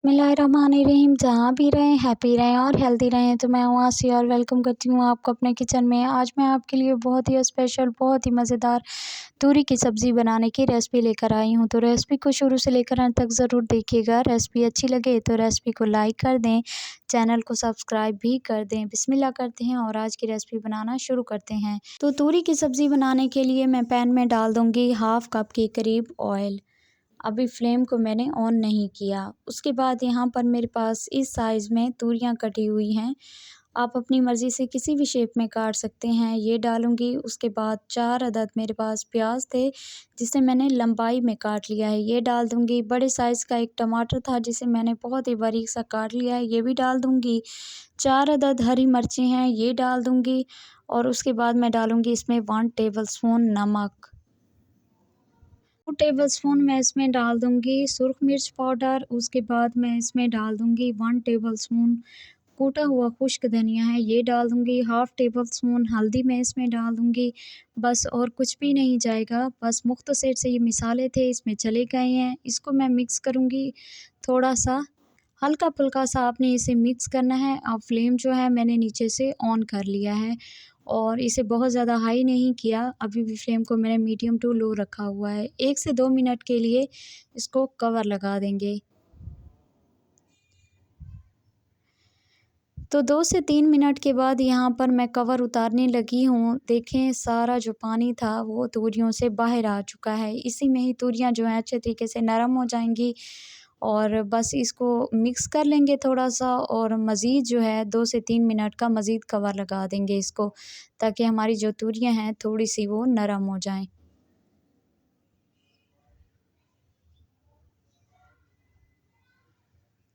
बिस्मिल्लाहिर्रहमानिर्रहीम। जहाँ भी रहें हैप्पी रहें और हेल्दी रहें। तो मैं हूँ आसी और वेलकम करती हूँ आपको अपने किचन में। आज मैं आपके लिए बहुत ही स्पेशल बहुत ही मज़ेदार तूरी की सब्ज़ी बनाने की रेसिपी लेकर आई हूँ। तो रेसिपी को शुरू से लेकर अंत तक ज़रूर देखिएगा। रेसिपी अच्छी लगे तो रेसिपी को लाइक कर दें, चैनल को सब्सक्राइब भी कर दें। बिस्मिल्लाह करते हैं और आज की रेसिपी बनाना शुरू करते हैं। तो तूरी की सब्ज़ी बनाने के लिए मैं पैन में डाल दूँगी 1/2 कप के करीब ऑयल। अभी फ्लेम को मैंने ऑन नहीं किया। उसके बाद यहाँ पर मेरे पास इस साइज़ में तूरियाँ कटी हुई हैं। आप अपनी मर्ज़ी से किसी भी शेप में काट सकते हैं। ये डालूँगी। उसके बाद 4 अदद मेरे पास प्याज थे जिसे मैंने लंबाई में काट लिया है, ये डाल दूँगी। बड़े साइज़ का एक टमाटर था जिसे मैंने बहुत ही बारीक सा काट लिया है, ये भी डाल दूँगी। 4 अदद हरी मिर्चें हैं, ये डाल दूँगी। और उसके बाद मैं डालूँगी इसमें 1 टेबलस्पून नमक। 2 टेबलस्पून मैं इसमें डाल दूँगी सुर्ख मिर्च पाउडर। उसके बाद मैं इसमें डाल दूँगी 1 टेबलस्पून कूटा हुआ खुश्क धनिया है, ये डाल दूँगी। 1/2 टेबलस्पून हल्दी मैं इसमें डाल दूँगी। बस और कुछ भी नहीं जाएगा, बस मुख्तसर से ये मसाले थे इसमें चले गए हैं। इसको मैं मिक्स करूँगी थोड़ा-सा, हल्का-फुल्का सा आपने इसे मिक्स करना है। अब फ्लेम जो है मैंने नीचे से ऑन कर लिया है और इसे बहुत ज़्यादा हाई नहीं किया, अभी भी फ्लेम को मैंने मीडियम टू लो रखा हुआ है। 1 से 2 मिनट के लिए इसको कवर लगा देंगे। तो 2 से 3 मिनट के बाद यहाँ पर मैं कवर उतारने लगी हूँ। देखें सारा जो पानी था वो तूरियों से बाहर आ चुका है। इसी में ही तूरियाँ जो हैं अच्छे तरीके से नरम हो जाएंगी और बस इसको मिक्स कर लेंगे थोड़ा-सा और मज़ीद जो है 2 से 3 मिनट का मज़ीद कवर लगा देंगे इसको, ताकि हमारी जो तूरियाँ हैं थोड़ी-सी वो नरम हो जाएँ।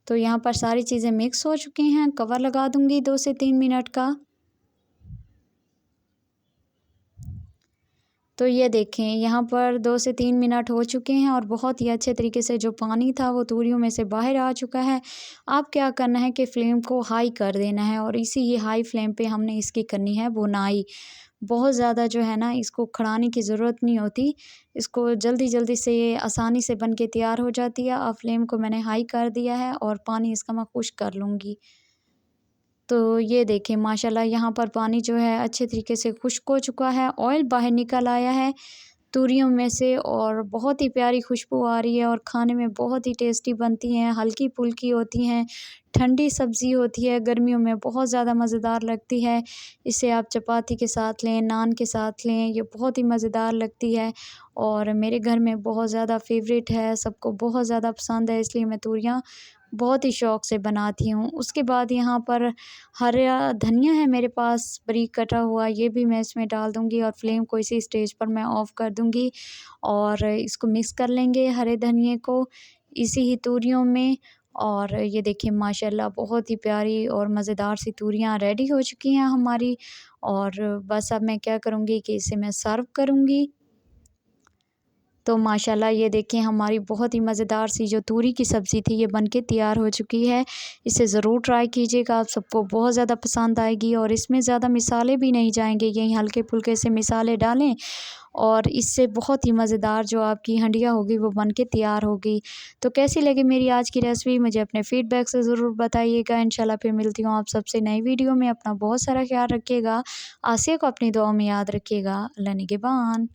तो यहाँ पर सारी चीज़ें मिक्स हो चुकी हैं, कवर लगा दूँगी 2 से 3 मिनट का। तो ये देखें यहाँ पर 2 से 3 मिनट हो चुके हैं और बहुत ही अच्छे तरीके से जो पानी था वो तूरियों में से बाहर आ चुका है। अब क्या करना है कि फ्लेम को हाई कर देना है और इसी ये हाई फ्लेम पे हमने इसकी करनी है भुनाई। बहुत ज़्यादा जो है ना इसको खड़ाने की ज़रूरत नहीं होती, इसको जल्दी-जल्दी से ये आसानी से बन के तैयार हो जाती है। अब फ्लेम को मैंने हाई कर दिया है और पानी इसका मैं खुश्क कर लूँगी। तो ये देखें माशाल्लाह यहाँ पर पानी जो है अच्छे तरीके से खुश्क हो चुका है, ऑयल बाहर निकल आया है तूरियों में से और बहुत ही प्यारी खुशबू आ रही है और खाने में बहुत ही टेस्टी बनती हैं, हल्की-फुल्की होती हैं, ठंडी सब्ज़ी होती है, गर्मियों में बहुत ज़्यादा मज़ेदार लगती है। इसे आप चपाती के साथ लें, नान के साथ लें, ये बहुत ही मज़ेदार लगती है और मेरे घर में बहुत ज़्यादा फ़ेवरेट है, सबको बहुत ज़्यादा पसंद है, इसलिए मैं तूरियाँ बहुत ही शौक़ से बनाती हूँ। उसके बाद यहाँ पर हरा धनिया है मेरे पास बारीक कटा हुआ, ये भी मैं इसमें डाल दूँगी और फ्लेम को इसी स्टेज पर मैं ऑफ़ कर दूँगी और इसको मिक्स कर लेंगे हरे धनिये को इसी ही तूरियों में। और ये देखिए माशाल्लाह बहुत ही प्यारी और मज़ेदार सी तूरियाँ रेडी हो चुकी हैं हमारी और बस अब मैं क्या करूँगी कि इसे मैं सर्व करूँगी। तो माशाल्लाह ये देखें हमारी बहुत ही मज़ेदार सी जो तूरी की सब्ज़ी थी ये बनके तैयार हो चुकी है। इसे ज़रूर ट्राई कीजिएगा, आप सबको बहुत ज़्यादा पसंद आएगी और इसमें ज़्यादा मसाले भी नहीं जाएँगे, यही हल्के-फुल्के से मसाले डालें और इससे बहुत ही मज़ेदार जो आपकी हंडिया होगी वो बनके तैयार होगी। तो कैसी लगी मेरी आज की रेसिपी मुझे अपने फ़ीडबैक से ज़रूर बताइएगा। इंशाल्लाह फिर मिलती हूँ आप सबसे नई वीडियो में। अपना बहुत सारा ख़्याल रखिएगा। आसिया को अपनी दुआओं में याद रखिएगा। अल्लाह निगहबान।